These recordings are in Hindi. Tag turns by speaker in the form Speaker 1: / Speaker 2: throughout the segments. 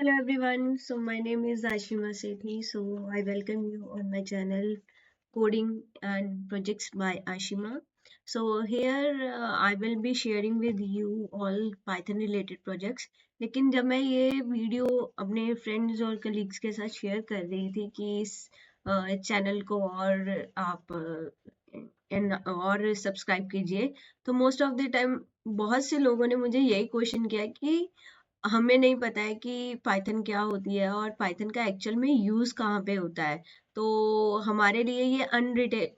Speaker 1: Hello everyone, so my name is Ashima Sethi. So I welcome you on my channel Coding and Projects by Ashima. So here I will be sharing with you all Python related projects. लेकिन जब मैं ये वीडियो अपने फ्रेंड्स और कलीग्स के साथ शेयर कर रही थी कि इस चैनल को और आप और सब्सक्राइब कीजिए, तो मोस्ट ऑफ द टाइम बहुत से लोगों ने मुझे यही क्वेश्चन किया कि हमें नहीं पता है कि पाइथन क्या होती है और पाइथन का एक्चुअल में यूज़ कहाँ पे होता है। तो हमारे लिए ये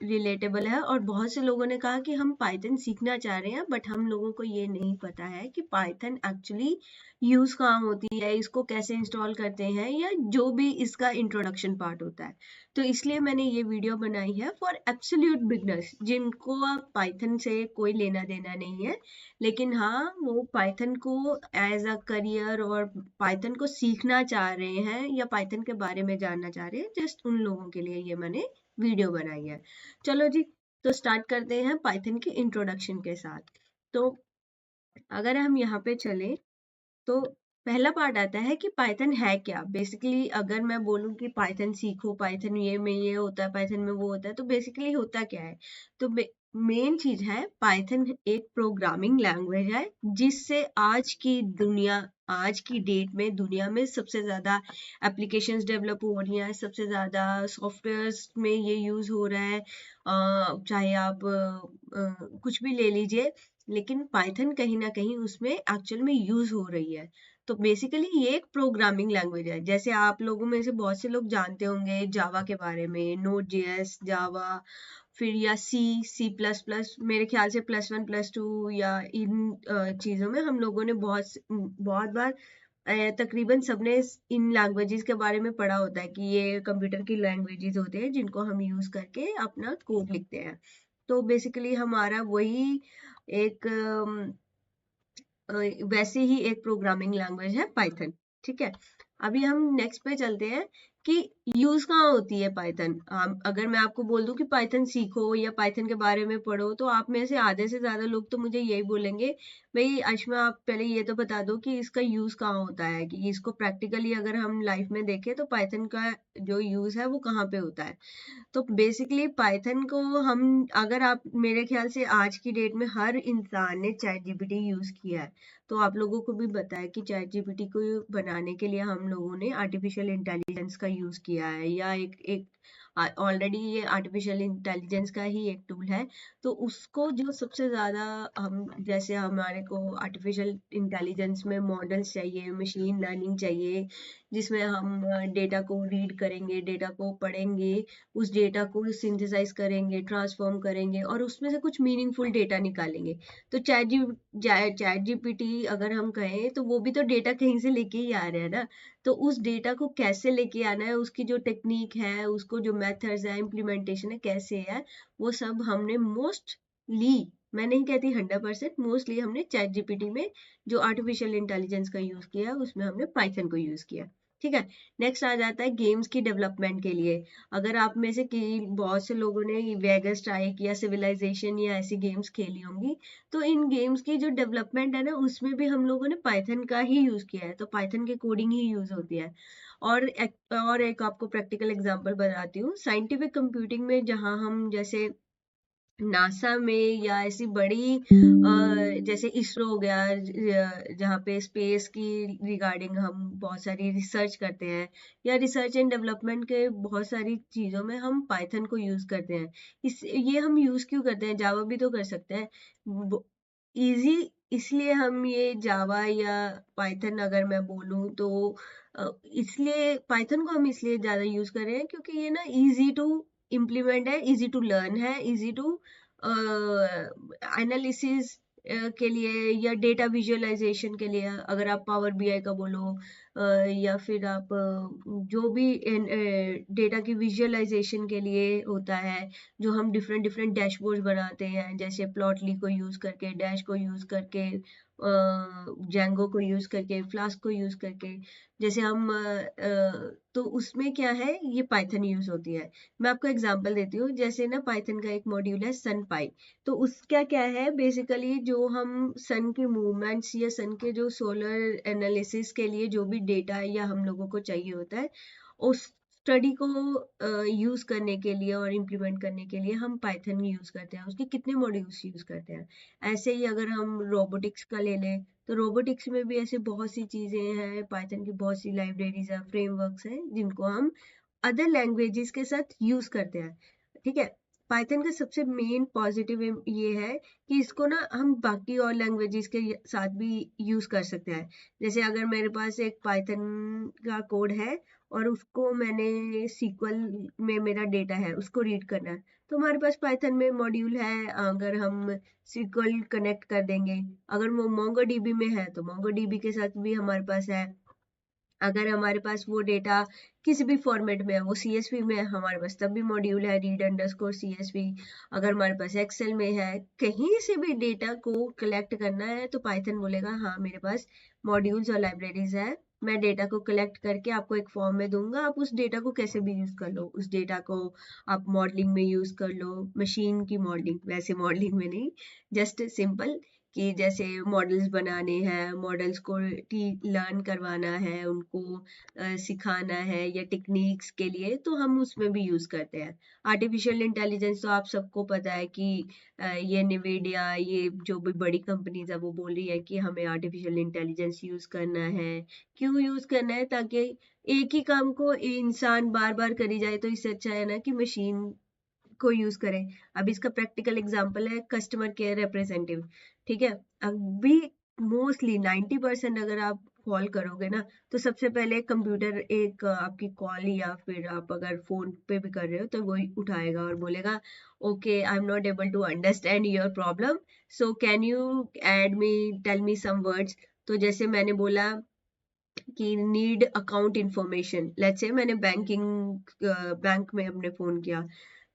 Speaker 1: रिलेटेबल है और बहुत से लोगों ने कहा कि हम पाइथन सीखना चाह रहे हैं बट हम लोगों को ये नहीं पता है कि पाइथन एक्चुअली यूज़ कहाँ होती है, इसको कैसे इंस्टॉल करते हैं या जो भी इसका इंट्रोडक्शन पार्ट होता है। तो इसलिए मैंने ये वीडियो बनाई है फॉर एब्सोल्यूट बिगनर्स जिनको पाइथन से कोई लेना देना नहीं है, लेकिन हाँ वो पाइथन को एज अ करियर और पाइथन को सीखना चाह रहे हैं या पाइथन के बारे में जानना चाह रहे हैं, जस्ट उन लोगों के लिए ये मैंने वीडियो बनाई है। चलो जी, तो स्टार्ट करते हैं पाइथन की इंट्रोडक्शन के साथ। तो अगर हम यहाँ पे चले तो पहला पार्ट आता है कि पाइथन है क्या। बेसिकली अगर मैं बोलूँ कि पाइथन सीखो, पाइथन ये में ये होता है, पाइथन में वो होता है, तो बेसिकली होता क्या है। तो मेन चीज है, पाइथन एक प्रोग्रामिंग लैंग्वेज है जिससे आज की डेट में दुनिया में सबसे ज्यादा एप्लीकेशंस डेवलप हो रही हैं, सबसे ज्यादा सॉफ्टवेयर्स में ये यूज हो रहा है। चाहे आप कुछ भी ले लीजिए, लेकिन पाइथन कहीं ना कहीं उसमें एक्चुअल में यूज हो रही है। तो बेसिकली ये एक प्रोग्रामिंग लैंग्वेज है। जैसे आप लोगों में से बहुत से लोग जानते होंगे जावा के बारे में, नोड जेएस, जावा, फिर या सी प्लस प्लस, मेरे ख्याल से +1 +2 या इन चीज़ों में हम लोगों ने बहुत बार तकरीबन सबने इन लैंग्वेजेस के बारे में पढ़ा होता है कि ये कंप्यूटर की लैंग्वेजेस होते हैं जिनको हम यूज करके अपना कोड लिखते हैं। तो बेसिकली हमारा वही एक वैसे ही एक प्रोग्रामिंग लैंग्वेज है पाइथन। ठीक है, अभी हम नेक्स्ट पे चलते हैं कि यूज कहाँ होती है पाइथन। अगर मैं आपको बोल दूं कि पाइथन सीखो या पाइथन के बारे में पढ़ो, तो आप में से आधे से ज्यादा लोग तो मुझे यही बोलेंगे, भाई अश्मा आप पहले ये तो बता दो कि इसका यूज कहाँ होता है, कि इसको प्रैक्टिकली अगर हम लाइफ में देखें तो पाइथन का जो यूज है वो कहाँ पे होता है। तो बेसिकली पाइथन को हम, अगर आप, मेरे ख्याल से आज की डेट में हर इंसान ने चैट जीपीटी यूज किया है। तो आप लोगों को भी बताया कि चैट जीपीटी को बनाने के लिए हम लोगों ने आर्टिफिशियल इंटेलिजेंस का यूज किया है, या एक एक ऑलरेडी ये आर्टिफिशियल इंटेलिजेंस का ही एक टूल है। तो उसको जो सबसे ज्यादा हम, जैसे हमारे को आर्टिफिशियल इंटेलिजेंस में मॉडल्स चाहिए, मशीन लर्निंग चाहिए, जिसमें हम डेटा को रीड करेंगे, डेटा को पढ़ेंगे, उस डेटा को सिंथेसाइज करेंगे, ट्रांसफॉर्म करेंगे और उसमें से कुछ मीनिंगफुल डेटा निकालेंगे। तो चैट जीपीटी अगर हम कहें तो वो भी तो डेटा कहीं से लेके ही आ रहा है ना। तो उस डेटा को कैसे लेके आना है, उसकी जो टेक्निक है, उसको जो मेथड्स है, इम्प्लीमेंटेशन है, कैसे है, वो सब हमने मोस्टली, मैं नहीं कहती 100%, मोस्टली हमने चैट जीपीटी में जो आर्टिफिशियल इंटेलिजेंस का यूज किया है उसमें हमने पाइथन को यूज किया। ठीक है, नेक्स्ट आ जाता है गेम्स की डेवलपमेंट के लिए। अगर आप में से बहुत से लोगों ने वेगस ट्राई किया, सिविलाइजेशन या ऐसी गेम्स खेली होंगी, तो इन गेम्स की जो डेवलपमेंट है ना, उसमें भी हम लोगों ने पाइथन का ही यूज किया है। तो पाइथन की कोडिंग ही यूज होती है। और एक आपको प्रैक्टिकल एग्जांपल बताती हूँ, साइंटिफिक कंप्यूटिंग में, जहाँ हम जैसे नासा में या ऐसी बड़ी जैसे इसरो हो गया, जहाँ पे स्पेस की रिगार्डिंग हम बहुत सारी रिसर्च करते हैं, या रिसर्च एंड डेवलपमेंट के बहुत सारी चीजों में हम पाइथन को यूज करते हैं। ये हम यूज क्यों करते हैं, जावा भी तो कर सकते हैं इजी। इसलिए हम ये जावा या पाइथन अगर मैं बोलूँ तो इसलिए पाइथन को हम इसलिए ज्यादा यूज कर रहे हैं क्योंकि ये ना इजी टू इम्प्लीमेंट है, इजी टू लर्न है, इजी टू एनालिसिस के लिए या डेटा विजुअलाइजेशन के लिए। अगर आप पावर बीआई का बोलो, या फिर आप जो भी डेटा की विजुअलाइजेशन के लिए होता है, जो हम डिफरेंट डिफरेंट डैशबोर्ड बनाते हैं, जैसे प्लॉटली को यूज करके, डैश को यूज करके, जैंगो को यूज करके, फ्लास्क को यूज करके, जैसे हम तो उसमें क्या है, ये पाइथन यूज होती है। मैं आपको एग्जांपल देती हूँ, जैसे ना पाइथन का एक मॉड्यूल है सनपाई। तो उसका क्या है, बेसिकली जो हम सन के मूवमेंट्स या सन के जो सोलर एनालिसिस के लिए जो भी डेटा या हम लोगों को चाहिए होता है, उस स्टडी को यूज करने के लिए और इम्प्लीमेंट करने के लिए हम पाइथन यूज करते हैं। उसके कितने मॉड्यूल्स यूज करते हैं। ऐसे ही अगर हम रोबोटिक्स का ले लें, तो रोबोटिक्स में भी ऐसे बहुत सी चीजें हैं, पाइथन की बहुत सी लाइब्रेरीज है, फ्रेमवर्क्स हैं, जिनको हम अदर लैंग्वेजेस के साथ यूज करते हैं। ठीक है। पाइथन का सबसे मेन पॉजिटिव ये है कि इसको ना हम बाकी और लैंग्वेजेस के साथ भी यूज कर सकते हैं। जैसे अगर मेरे पास एक पाइथन का कोड है और उसको मैंने सीक्वल में मेरा डेटा है उसको रीड करना है, तो हमारे पास पाइथन में मॉड्यूल है। अगर हम सीक्वल कनेक्ट कर देंगे, अगर वो मोंगोडीबी में है तो मोंगोडीबी के साथ भी हमारे पास है। अगर हमारे पास वो डेटा किसी भी फॉर्मेट में है, वो सीएसवी में है हमारे पास, तब भी मॉड्यूल है रीड अंडरस्कोर सीएसवी। अगर हमारे पास एक्सेल में है, कहीं से भी डेटा को कलेक्ट करना है, तो पाइथन बोलेगा हाँ मेरे पास मॉड्यूल्स और लाइब्रेरीज है, मैं डेटा को कलेक्ट करके आपको एक फॉर्म में दूंगा, आप उस डेटा को कैसे भी यूज कर लो। उस डेटा को आप मॉडलिंग में यूज कर लो, मशीन की मॉडलिंग, वैसे मॉडलिंग में नहीं, जस्ट सिंपल कि जैसे मॉडल्स बनाने हैं, मॉडल्स को लर्न करवाना है, उनको सिखाना है, या टेक्निक्स के लिए, तो हम उसमें भी यूज करते हैं। आर्टिफिशियल इंटेलिजेंस तो आप सबको पता है कि ये निविडिया, ये जो भी बड़ी कंपनीज है वो बोल रही है कि हमें आर्टिफिशियल इंटेलिजेंस यूज करना है। क्यों यूज करना है? ताकि एक ही काम को इंसान बार बार करी जाए, तो इससे अच्छा है ना कि मशीन को यूज करें। अब इसका प्रैक्टिकल एग्जांपल है कस्टमर केयर रिप्रेजेंटेटिव। ठीक है। अभी मोस्टली 90% अगर आप कॉल करोगे ना, तो सबसे पहले कंप्यूटर एक आपकी कॉल, या फिर आप अगर फोन पे भी कर रहे हो तो वो उठाएगा और बोलेगा okay I am not able to understand your problem, so can you aid me, tell me some words. तो जैसे मैंने बोला कि need account information, let's say मैंने बैंक में अपने फोन किया,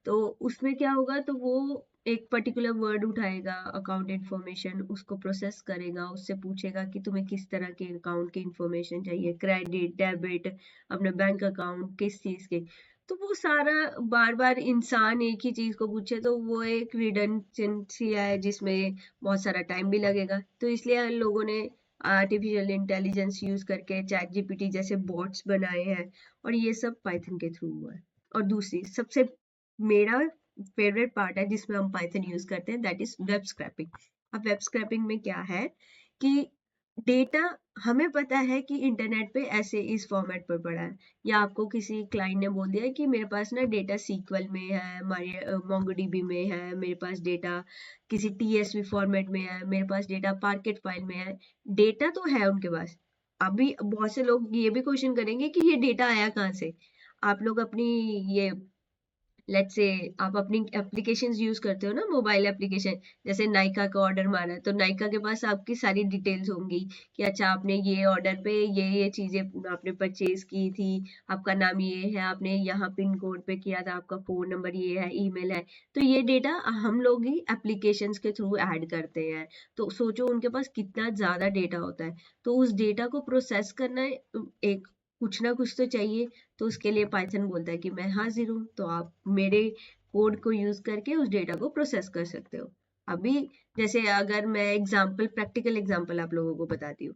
Speaker 1: तो उसमें क्या होगा, तो वो एक पर्टिकुलर वर्ड उठाएगा, अकाउंट इंफॉर्मेशन, उसको प्रोसेस करेगा, उससे पूछेगा कि तुम्हें किस तरह के अकाउंट की इंफॉर्मेशन चाहिए, क्रेडिट, डेबिट, अपने बैंक अकाउंट, किस चीज के। तो वो सारा बार बार इंसान एक ही चीज को पूछे, तो वो एक रिडंडेंसी है जिसमें बहुत सारा टाइम भी लगेगा। तो इसलिए लोगों ने आर्टिफिशियल इंटेलिजेंस यूज करके चैट जीपीटी जैसे बॉट्स बनाए हैं, और ये सब पाइथन के थ्रू हुआ है। और दूसरी सबसे मेरा फेवरेट पार्ट है जिसमें हम पाइथन यूज करते हैं, दैट इज वेब स्क्रैपिंग। अब वेब स्क्रैपिंग में क्या है कि डेटा, हमें पता है कि इंटरनेट पे ऐसे इस फॉर्मेट पर पड़ा है, या आपको किसी क्लाइंट ने बोल दिया है कि मेरे पास ना डेटा सीक्वल में है, हमारे मोंगोडीबी में है, मेरे पास डेटा किसी टीएसवी फॉर्मेट में है, मेरे पास डेटा पार्केट फाइल में है। डेटा तो है उनके पास। अभी बहुत से लोग ये भी क्वेश्चन करेंगे कि ये डेटा आया कहाँ से। आप लोग अपनी ये, लेट्स से आप अपनी एप्लीकेशंस यूज करते हो ना, मोबाइल एप्लीकेशन, जैसे नाइका का ऑर्डर मारा है, तो नाइका के पास आपकी सारी डिटेल्स होंगी कि अच्छा आपने ये ऑर्डर पे ये चीजें आपने परचेज की थी, आपका नाम ये है, आपने यहाँ पिन कोड पे किया था, आपका फोन नंबर ये है, ईमेल है। तो ये डेटा हम लोग ही एप्लीकेशंस के थ्रू ऐड करते हैं। तो सोचो उनके पास कितना ज्यादा डेटा होता है। तो उस डेटा को प्रोसेस करना एक कुछ ना कुछ तो चाहिए। तो उसके लिए पाइथन बोलता है कि मैं हाजिर हूँ, तो आप मेरे कोड को यूज करके उस डेटा को प्रोसेस कर सकते हो। अभी जैसे अगर मैं एग्जांपल, प्रैक्टिकल एग्जांपल आप लोगों को बताती हूँ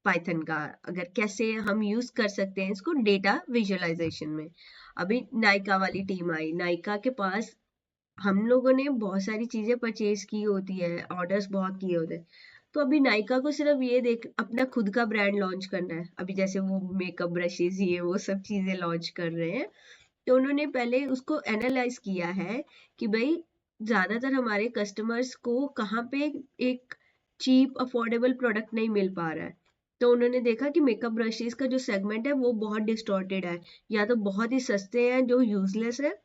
Speaker 1: पाइथन का, अगर कैसे हम यूज कर सकते हैं इसको डेटा विजुअलाइजेशन में। अभी नाइका वाली टीम आई, नाइका के पास हम लोगों ने बहुत सारी चीजें परचेज की होती है, ऑर्डर्स बहुत किए होते हैं। तो अभी नायका को सिर्फ ये देख, अपना खुद का ब्रांड लॉन्च करना है, अभी जैसे वो मेकअप ब्रशेज ये वो सब चीजें लॉन्च कर रहे हैं, तो उन्होंने पहले उसको एनालाइज किया है कि भाई ज्यादातर हमारे कस्टमर्स को कहाँ पे एक चीप अफोर्डेबल प्रोडक्ट नहीं मिल पा रहा है। तो उन्होंने देखा कि मेकअप ब्रशेज का जो सेगमेंट है वो बहुत डिस्टॉर्टेड है, या तो बहुत ही सस्ते हैं जो यूजलेस है,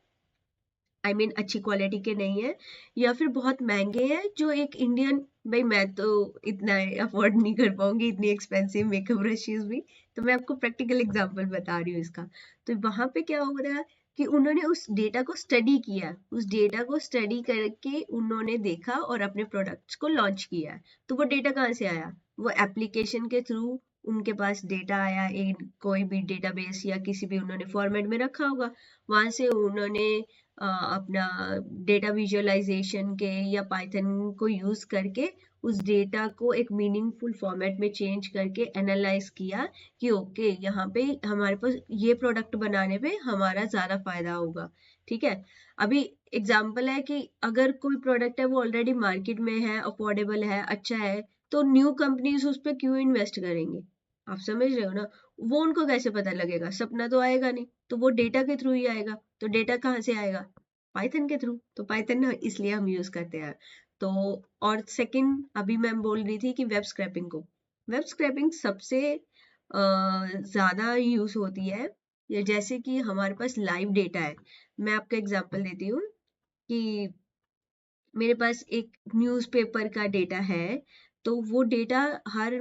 Speaker 1: आई मीन अच्छी क्वालिटी के नहीं है, या फिर बहुत महंगे हैं जो एक इंडियन, भाई मैं तो इतना अफोर्ड नहीं कर पाऊंगी इतनी एक्सपेंसिव मेकअप ब्रशेस भी। तो मैं आपको प्रैक्टिकल एग्जांपल बता रही हूँ इसका। तो वहां पे क्या हो रहा है कि उन्होंने उस डेटा को स्टडी किया, उस डेटा को स्टडी करके उन्होंने देखा और अपने प्रोडक्ट्स को लॉन्च किया। तो वो डेटा कहाँ से आया? वो एप्लीकेशन के थ्रू उनके पास डेटा आया, एक कोई भी डेटाबेस या किसी भी उन्होंने फॉर्मेट में रखा होगा, वहां से उन्होंने अपना डेटा विजुअलाइजेशन के या पाइथन को यूज करके उस डेटा को एक मीनिंगफुल फॉर्मेट में चेंज करके एनालाइज किया कि ओके यहाँ पे हमारे पास ये प्रोडक्ट बनाने पे हमारा ज्यादा फायदा होगा। ठीक है, अभी एग्जाम्पल है कि अगर कोई प्रोडक्ट है वो ऑलरेडी मार्केट में है, अफोर्डेबल है, अच्छा है, तो न्यू कंपनीज उस पर क्यों इन्वेस्ट करेंगे? आप समझ रहे हो ना? वो उनको कैसे पता लगेगा? सपना तो आएगा नहीं, तो वो डेटा के थ्रू ही आएगा। तो डेटा कहाँ से आएगा? पाइथन के थ्रू। तो पाइथन इसलिए हम यूज करते हैं। तो और सेकंड, अभी मैं बोल रही थी कि वेब स्क्रैपिंग को, वेब स्क्रैपिंग सबसे ज्यादा यूज होती है जैसे कि हमारे पास लाइव डेटा है। मैं आपको एग्जांपल देती हूँ कि मेरे पास एक न्यूज़पेपर का डेटा है, तो वो डेटा हर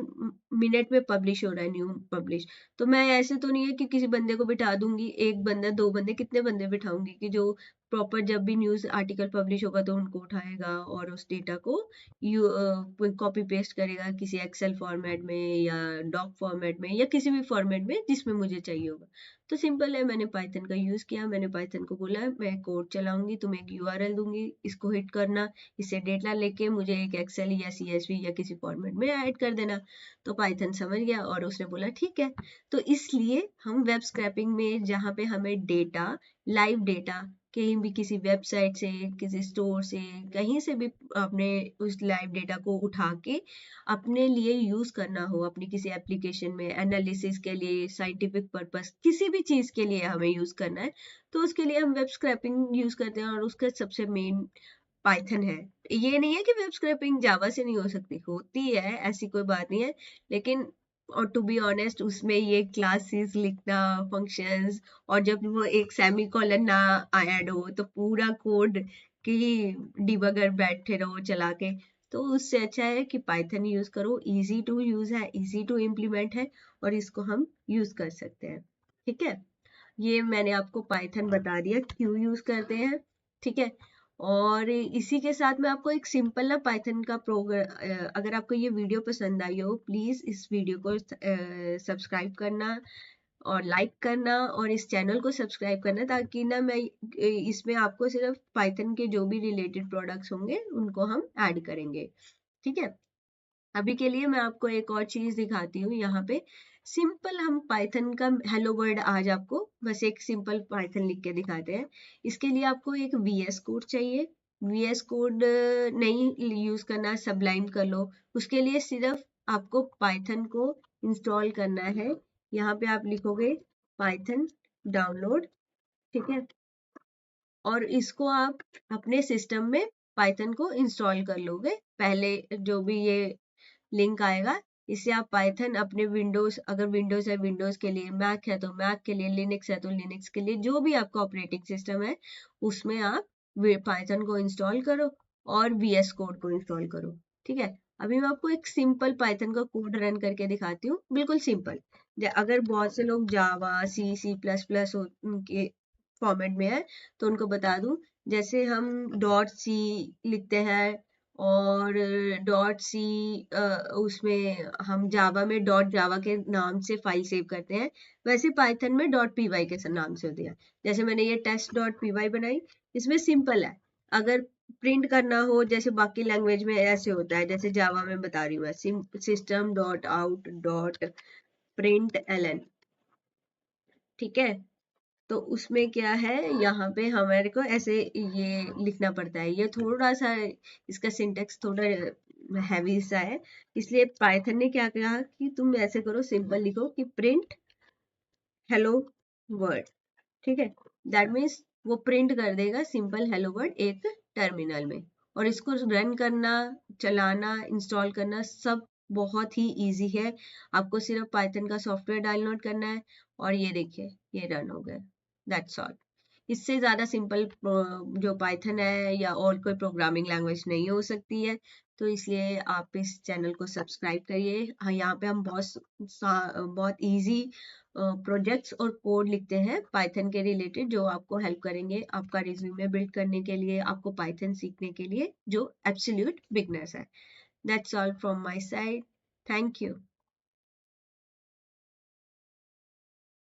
Speaker 1: मिनट में पब्लिश हो रहा है, न्यू पब्लिश। तो मैं ऐसे तो नहीं है कि किसी बंदे को बिठा दूंगी, एक बंदा, दो बंदे, कितने बंदे बिठाऊंगी कि जो प्रॉपर जब भी न्यूज़ आर्टिकल पब्लिश होगा तो उनको उठाएगा और उस डेटा को कॉपी पेस्ट करेगा किसी एक्सेल फॉर्मेट में या डॉक फॉर्मेट में या किसी भी फॉर्मेट में जिसमें मुझे चाहिए होगा। तो सिंपल है, मैंने पाइथन का यूज किया, मैंने पाइथन को बोला मैं कोड चलाऊंगी, तुम्हें एक यूआरएल दूंगी, इसको हिट करना, इससे डेटा लेके मुझे एक एक्सेल या सीएसवी या किसी फॉर्मेट में ऐड कर देना। तो पाइथन समझ गया और उसने बोला ठीक है। तो इसलिए हम वेब स्क्रैपिंग में जहाँ पे हमें डेटा, लाइव डेटा, कहीं भी किसी वेबसाइट से, किसी स्टोर से, कहीं से भी अपने उस लाइव डेटा को उठा के अपने लिए यूज करना हो, अपनी किसी एप्लीकेशन में एनालिसिस के लिए, साइंटिफिक पर्पस, किसी भी चीज के लिए हमें यूज करना है, तो उसके लिए हम वेब स्क्रैपिंग यूज करते हैं और उसका सबसे मेन पाइथन है। ये नहीं है कि वेब स्क्रैपिंग जावा से नहीं हो सकती, होती है, ऐसी कोई बात नहीं है, लेकिन और टू बी ऑनेस्ट उसमें ये क्लासेस लिखना, फंक्शंस, और जब वो एक सेमी कॉलन ना ऐड हो तो पूरा कोड की डिबगर बैठे रहो चला के, तो उससे अच्छा है कि पाइथन यूज करो। इजी टू यूज है, इजी टू इम्प्लीमेंट है और इसको हम यूज कर सकते हैं। ठीक है, ये मैंने आपको पाइथन बता दिया क्यों यूज करते हैं। ठीक है, और इसी के साथ मैं आपको एक सिंपल ना पाइथन का प्रोग्राम, अगर आपको ये वीडियो पसंद आई हो प्लीज इस वीडियो को सब्सक्राइब करना और लाइक करना और इस चैनल को सब्सक्राइब करना, ताकि ना मैं इसमें आपको सिर्फ पाइथन के जो भी रिलेटेड प्रोडक्ट्स होंगे उनको हम ऐड करेंगे। ठीक है, अभी के लिए मैं आपको एक और चीज दिखाती हूँ। यहाँ पे सिंपल हम पाइथन का हेलो वर्ल्ड आज आपको बस एक सिंपल पाइथन लिख के दिखाते हैं। इसके लिए आपको एक वीएस कोड चाहिए। वीएस कोड नहीं यूज करना, सबलाइन कर लो। उसके लिए सिर्फ आपको पाइथन को इंस्टॉल करना है। यहाँ पे आप लिखोगे पाइथन डाउनलोड। ठीक है, और इसको आप अपने सिस्टम में पाइथन को इंस्टॉल कर लोगे। पहले जो भी ये लिंक आएगा, इससे आप पाइथन अपने विंडोज, अगर विंडोज है विंडोज के लिए, मैक है तो मैक के लिए, लिनक्स है तो लिनक्स के लिए, जो भी आपका ऑपरेटिंग सिस्टम है उसमें आप पाइथन को इंस्टॉल करो और वीएस कोड को इंस्टॉल करो। ठीक है, अभी मैं आपको एक सिंपल पाइथन का कोड रन करके दिखाती हूँ, बिल्कुल सिंपल। अगर बहुत से लोग जावा, सी प्लस प्लस उनके फॉर्मेट में है तो उनको बता दूं, जैसे हम डॉट सी लिखते हैं और डॉट सी उसमें हम जावा में डॉट जावा के नाम से फाइल सेव करते हैं, वैसे पाइथन में डॉट पी वाई के नाम से होती है। जैसे मैंने ये टेस्ट डॉट पी वाई बनाई, इसमें सिंपल है। अगर प्रिंट करना हो जैसे बाकी लैंग्वेज में ऐसे होता है, जैसे जावा में बता रही हूँ मैं, system dot out dot print L. ठीक है, तो उसमें क्या है, यहाँ पे हमारे को ऐसे ये लिखना पड़ता है। ये थोड़ा सा इसका सिंटेक्स थोड़ा हैवी सा है, इसलिए पाइथन ने क्या कहा कि तुम ऐसे करो, सिंपल लिखो कि प्रिंट हेलो वर्ड। ठीक है, दैट मीन्स वो प्रिंट कर देगा सिंपल हेलो वर्ड एक टर्मिनल में। और इसको रन करना, चलाना, इंस्टॉल करना सब बहुत ही इजी है। आपको सिर्फ पाइथन का सॉफ्टवेयर डाउनलोड करना है और ये देखिए ये रन हो गया, दैट्स ऑल। इससे ज्यादा सिंपल जो पाइथन है या और कोई प्रोग्रामिंग लैंग्वेज नहीं हो सकती है। तो इसलिए आप इस चैनल को सब्सक्राइब करिए। हाँ, यहाँ पे हम बहुत इजी प्रोजेक्ट्स और कोड लिखते हैं पाइथन के रिलेटेड, जो आपको हेल्प करेंगे आपका रिज्यूमे बिल्ड करने के लिए, आपको पाइथन सीखने के लिए जो एब्सोल्यूट बिगनर्स है। That's all from my side. Thank you.